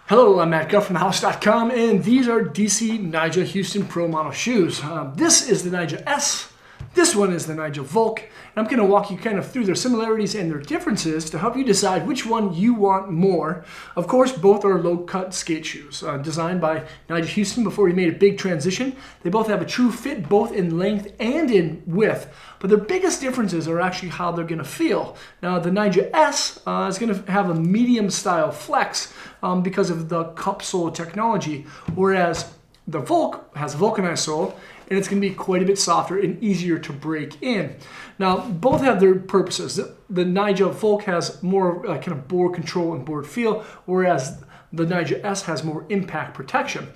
Hello, I'm Matt Guff from thehouse.com, and these are DC Nyjah Houston Pro Model shoes. This is the Nyjah S. This one is the Nyjah Vulc. And I'm going to walk you kind of through their similarities and their differences to help you decide which one you want more. Of course, both are low-cut skate shoes, designed by Nyjah Houston before he made a big transition. They both have a true fit, both in length and in width. But their biggest differences are actually how they're going to feel. Now, the Nyjah S is going to have a medium-style flex because of the cup sole technology, whereas the Vulc has a vulcanized sole, and it's going to be quite a bit softer and easier to break in. Now, both have their purposes. The Nyjah Vulc has more kind of board control and board feel, whereas the Nyjah S has more impact protection.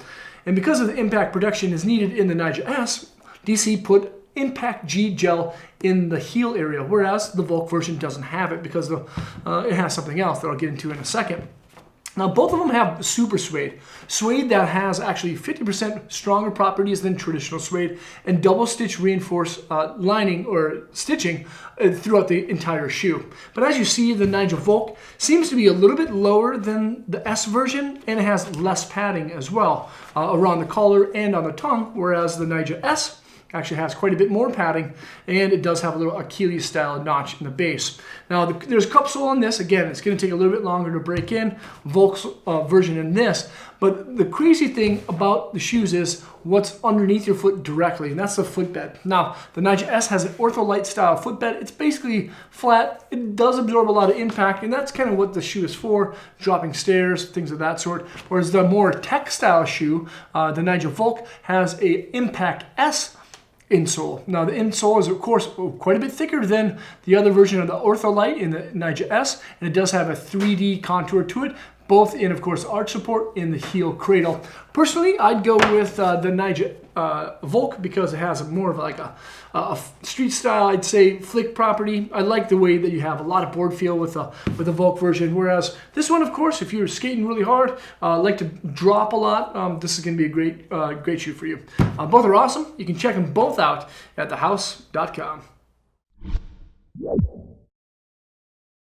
And because of the impact protection is needed in the Nyjah S, DC put Impact G gel in the heel area, whereas the Vulc version doesn't have it because it has something else that I'll get into in a second. Now, both of them have super suede. Suede that has actually 50% stronger properties than traditional suede, and double stitch reinforced lining or stitching throughout the entire shoe. But as you see, the Nyjah Vulc seems to be a little bit lower than the S version, and it has less padding as well around the collar and on the tongue, whereas the Nyjah S actually has quite a bit more padding, and it does have a little Achilles style notch in the base. Now, there's cup sole on this. Again, it's going to take a little bit longer to break in. Vulc's version in this. But the crazy thing about the shoes is what's underneath your foot directly, and that's the footbed. Now, the Nyjah S has an ortholite style footbed. It's basically flat. It does absorb a lot of impact, and that's kind of what the shoe is for, dropping stairs, things of that sort. Whereas the more textile shoe, the Nyjah Vulc, has a Impact S insole. Now, the insole is, of course, quite a bit thicker than the other version of the ortholite in the Nyjah S, and it does have a 3D contour to it, both in, of course, arch support in the heel cradle. Personally, I'd go with the Nyjah Vulc because it has more of like a street style, I'd say, flick property. I like the way that you have a lot of board feel with the Vulc version, whereas this one, of course, if you're skating really hard, like to drop a lot, this is going to be a great shoe for you. Both are awesome. You can check them both out at thehouse.com.